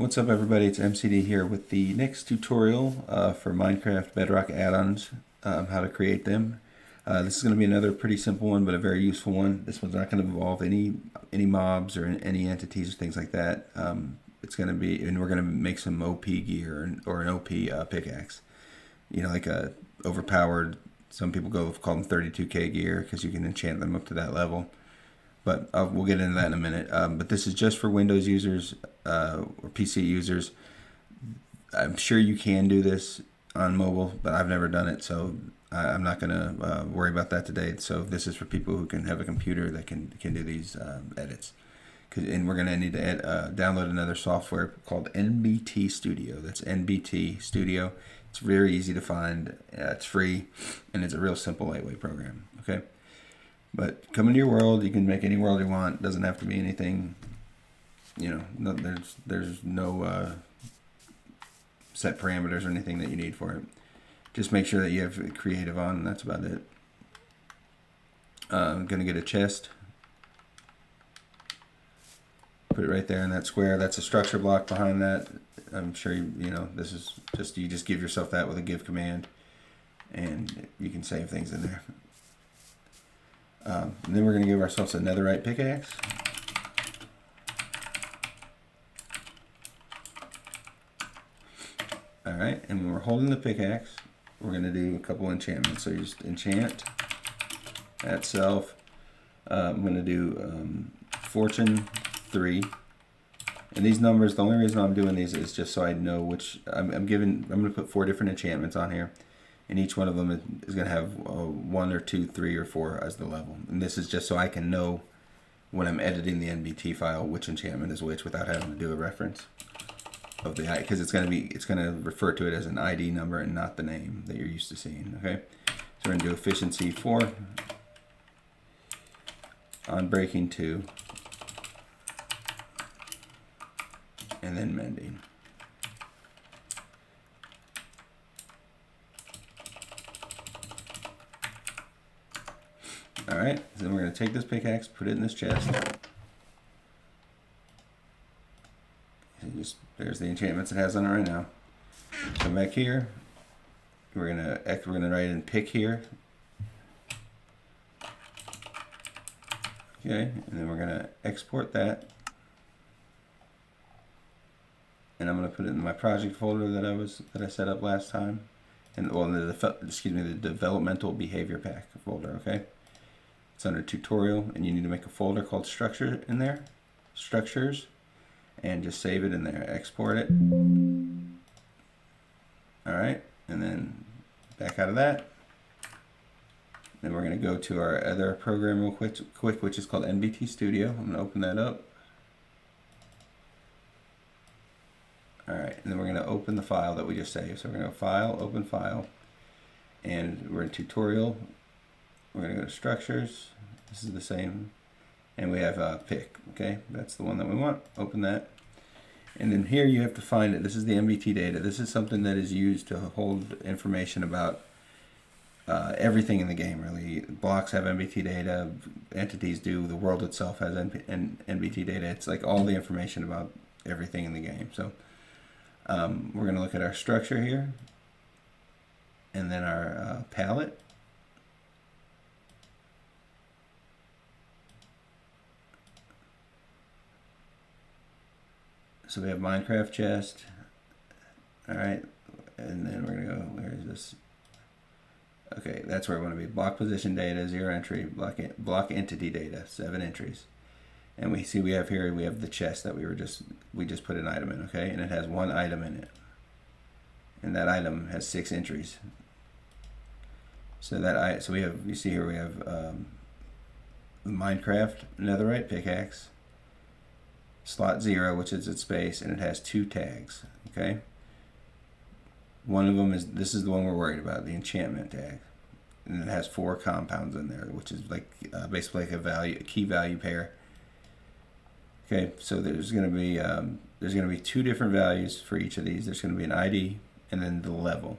What's up everybody, it's MCD here with the next tutorial for Minecraft Bedrock add-ons, how to create them. This is going to be another pretty simple one, but a very useful one. This one's not going to involve any mobs or any entities or things like that. It's going to be, and we're going to make some OP gear or an OP pickaxe. You know, like a overpowered, some people call them 32k gear because you can enchant them up to that level. But we'll get into that in a minute. But this is just for Windows users or PC users. I'm sure you can do this on mobile, but I've never done it, so I'm not going to worry about that today. So this is for people who can have a computer that can do these edits. And we're going to need to download another software called MBT Studio. That's MBT Studio. It's very easy to find. It's free, and it's a real simple, lightweight program. Okay. But come into your world, you can make any world you want. It doesn't have to be anything, you know, there's no set parameters or anything that you need for it. Just make sure that you have creative on, and that's about it. I'm going to get a chest. Put it right there in that square. That's a structure block behind that. I'm sure you know, this is just, you just give yourself that with a give command, and you can save things in there. And then we're going to give ourselves a netherite pickaxe. Alright, and when we're holding the pickaxe, we're going to do a couple enchantments. So you just enchant that self. I'm going to do fortune 3. And these numbers, the only reason I'm doing these is just so I know which, I'm going to put 4 different enchantments on here. And each one of them is going to have 1 or 2, 3, or 4 as the level. And this is just so I can know when I'm editing the NBT file which enchantment is which without having to do a reference of the because it's going to refer to it as an ID number and not the name that you're used to seeing. Okay, so we're going to do efficiency 4, on breaking 2, and then mending. Alright, so then we're going to take this pickaxe, put it in this chest. And there's the enchantments it has on it right now. Come back here. We're gonna write in pick here. Okay, and then we're gonna export that. And I'm gonna put it in my project folder that I set up last time. And well, the developmental behavior pack folder. Okay. It's under tutorial, and you need to make a folder called structure in there, structures, and just save it in there, export it. All right, and then back out of that. Then we're going to go to our other program real quick, which is called NBT Studio. I'm going to open that up. All right, and then we're going to open the file that we just saved. So we're going to go File, Open File, and we're in Tutorial. We're going to go to Structures. This is the same. And we have Pick. Okay, that's the one that we want. Open that. And then here you have to find it. This is the MBT data. This is something that is used to hold information about everything in the game, really. Blocks have MBT data. Entities do. The world itself has NBT data. It's like all the information about everything in the game. So we're going to look at our structure here. And then our palette. So we have Minecraft chest. All right, and then we're gonna go, where is this? Okay, that's where I want to be. Block position data, 0 entry. Block entity data, 7 entries. And we see we have the chest that we just put an item in, okay? And it has 1 item in it. And that item has 6 entries. So you see here we have the Minecraft netherite pickaxe. Slot 0, which is its space, and it has 2 tags. Okay. One of them this is the one we're worried about, the enchantment tag, and it has 4 compounds in there, which is like basically like a key value pair. Okay, so there's going to be 2 different values for each of these. There's going to be an ID and then the level.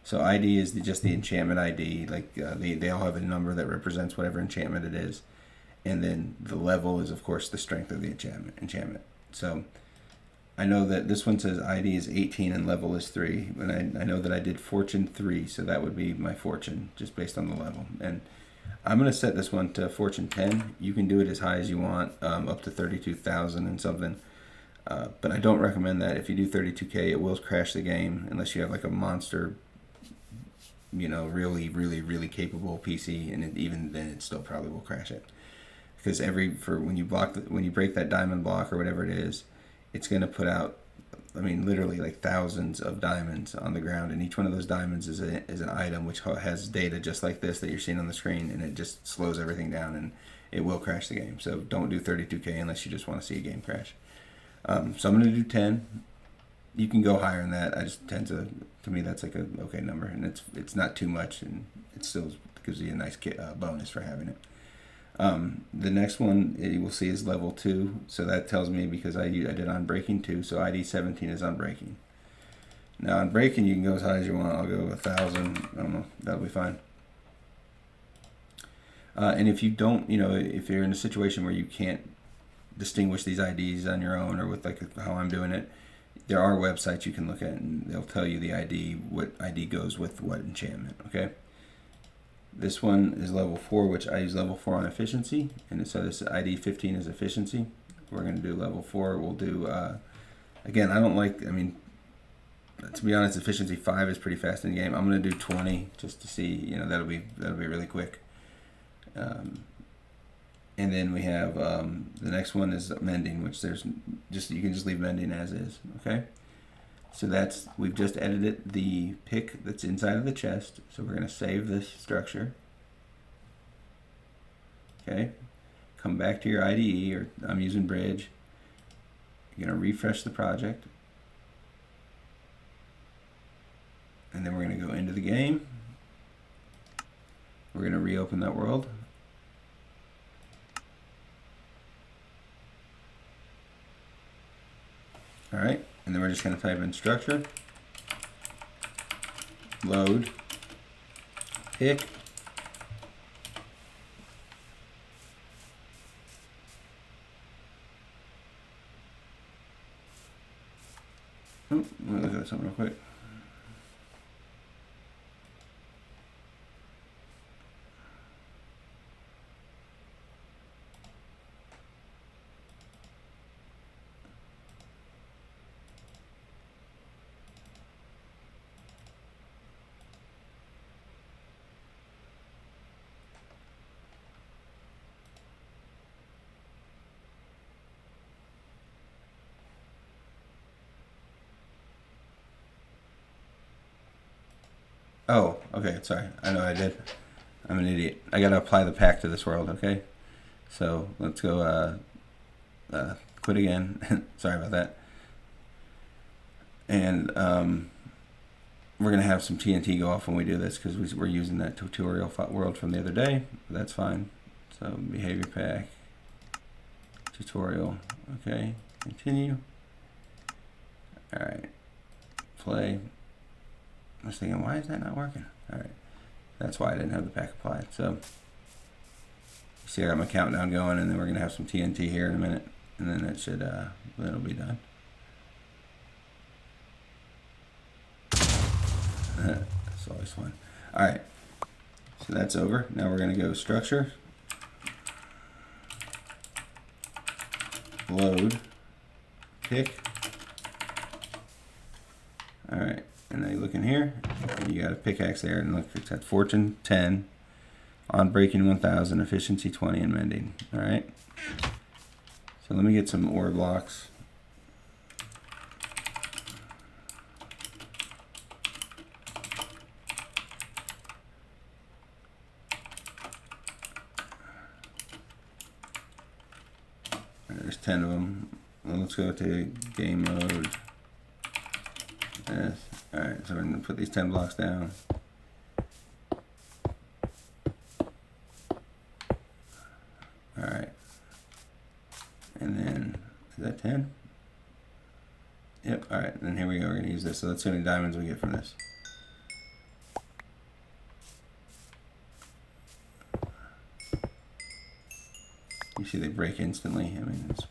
So ID is just the enchantment ID, like they all have a number that represents whatever enchantment it is. And then the level is, of course, the strength of the enchantment. So I know that this one says ID is 18 and level is 3. And I know that I did fortune 3, so that would be my fortune just based on the level. And I'm going to set this one to fortune 10. You can do it as high as you want, up to 32,000 and something. But I don't recommend that. If you do 32K, it will crash the game unless you have like a monster, you know, really, really, really capable PC, and even then it still probably will crash it. Because when you break that diamond block or whatever it is, it's going to put out, I mean, literally like thousands of diamonds on the ground, and each one of those diamonds is an item which has data just like this that you're seeing on the screen, and it just slows everything down, and it will crash the game. So don't do 32K unless you just want to see a game crash. So I'm going to do 10. You can go higher than that. I just tend to me that's like a okay number, and it's not too much, and it still gives you a nice bonus for having it. The next one you will see is level 2, so that tells me because I did unbreaking 2, so ID 17 is unbreaking. Now unbreaking you can go as high as you want. I'll go 1,000. I don't know, that'll be fine. And if you don't, you know, if you're in a situation where you can't distinguish these IDs on your own or with like how I'm doing it, there are websites you can look at and they'll tell you the ID, what ID goes with what enchantment. Okay. This one is level 4, which I use level 4 on efficiency, and so this ID 15 is efficiency. We're going to do level 4. We'll do, again, I don't like, I mean, to be honest, efficiency 5 is pretty fast in the game. I'm going to do 20 just to see, you know, that'll be really quick. And then we have the next one is mending, which you can just leave mending as is. Okay. So we've just edited the pick that's inside of the chest. So we're going to save this structure. Okay. Come back to your IDE, or I'm using Bridge. You're going to refresh the project. And then we're going to go into the game. We're going to reopen that world. All right. And then we're just going to type in structure, load, pick, let me look at something real quick. Oh, okay, sorry. I know I did. I'm an idiot. I gotta apply the pack to this world, okay? So let's go quit again. Sorry about that. And we're gonna have some TNT go off when we do this because we're using that tutorial world from the other day. That's fine. So behavior pack, tutorial, okay, continue. All right, play. I was thinking, why is that not working? All right, that's why I didn't have the pack applied. So you see I got my countdown going, and then we're gonna have some TNT here in a minute, and then it should it'll be done. That's always fun. All right, so that's over. Now we're gonna go structure, load, pick. All right. And then you look in here, and you got a pickaxe there, and look, it's got fortune 10, on breaking 1,000, efficiency 20, and mending. All right. So let me get some ore blocks. There's 10 of them. Well, let's go to game mode. Yes. All right, so we're going to put these 10 blocks down. All right. And then, is that 10? Yep, all right, then here we go, we're going to use this. So let's see how many diamonds we get from this. You see they break instantly. I mean, it's,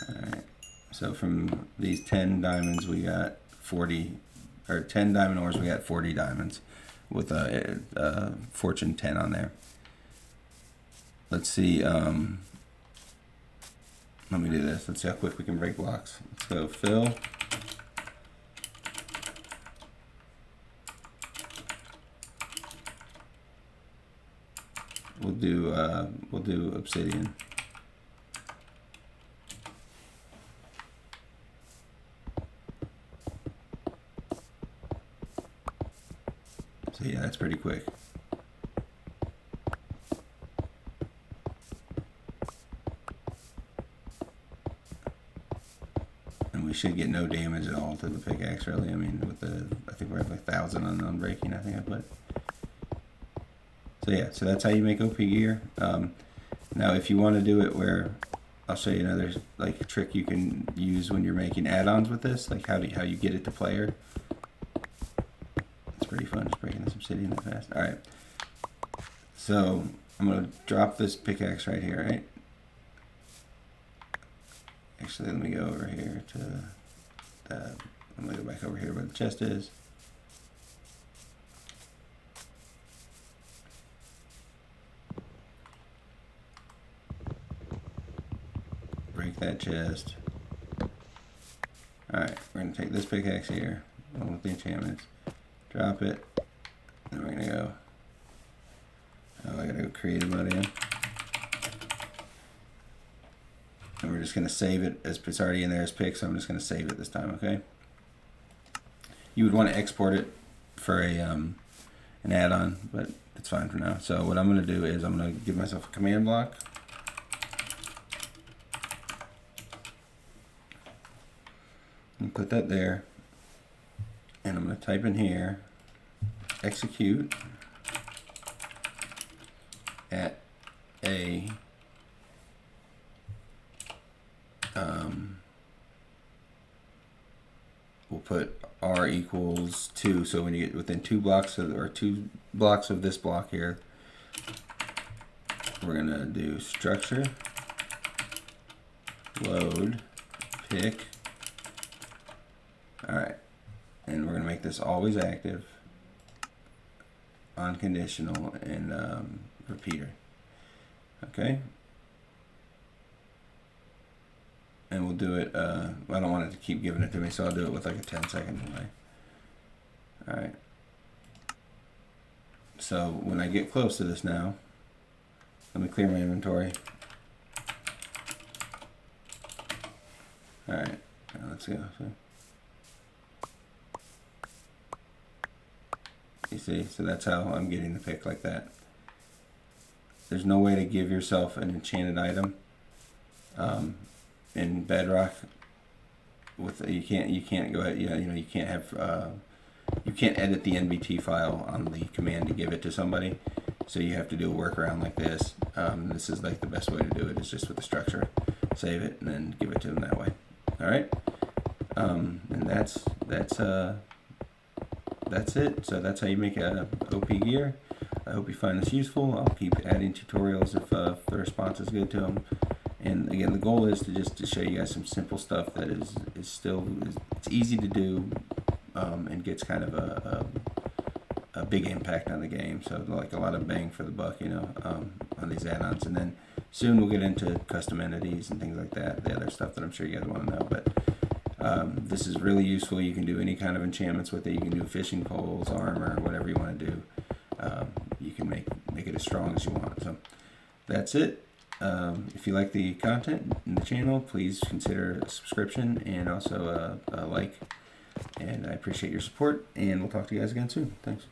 all right. So So from these 10 diamonds, we got 40, or 10 diamond ores, we got 40 diamonds with a fortune 10 on there. Let's see, let me do this. Let's see how quick we can break blocks. Let's go fill. We'll do obsidian. So yeah, that's pretty quick. And we should get no damage at all to the pickaxe, really. I mean, with I think we're at like 1,000 on unbreaking, I think I put. So yeah, so that's how you make OP gear. Now if you want to do it where, I'll show you another like trick you can use when you're making add-ons with this, like how you get it to player. It's pretty fun just breaking this obsidian that fast. Alright, so I'm going to drop this pickaxe right here, right? Actually, let me go over here to that. I'm going to go back over here where the chest is. Break that chest. Alright, we're going to take this pickaxe here, along with the enchantments, drop it, and we're going to go, I got to go create a mode in. And we're just going to save it, as it's already in there as pick, so I'm just going to save it this time, okay? You would want to export it for an add-on, but it's fine for now. So what I'm going to do is I'm going to give myself a command block. And put that there, and I'm going to type in here, execute at a we'll put r equals 2, so when you get within 2 blocks of, or 2 blocks of this block here, we're going to do structure load pick. Alright, and we're going to make this always active, unconditional, and repeater. Okay? And we'll do it, I don't want it to keep giving it to me, so I'll do it with like a 10-second delay. Alright. So when I get close to this now, let me clear my inventory. Alright, now let's go. You see, so that's how I'm getting the pick like that. There's no way to give yourself an enchanted item in Bedrock. With you can't go ahead, you know you can't have you can't edit the MBT file on the command to give it to somebody. So you have to do a workaround like this. This is like the best way to do it. Is just with the structure, save it, and then give it to them that way. All right, and that's it. So that's how you make a OP gear. I hope you find this useful. I'll keep adding tutorials if the response is good to them. And again, the goal is to show you guys some simple stuff that is still it's easy to do and gets kind of a big impact on the game. So like a lot of bang for the buck, you know, on these add-ons. And then soon we'll get into custom entities and things like that. The other stuff that I'm sure you guys want to know, but. This is really useful. You can do any kind of enchantments with it. You can do fishing poles, armor, whatever you want to do. You can make it as strong as you want. So that's it. If you like the content in the channel, please consider a subscription and also a like. And I appreciate your support. And we'll talk to you guys again soon. Thanks.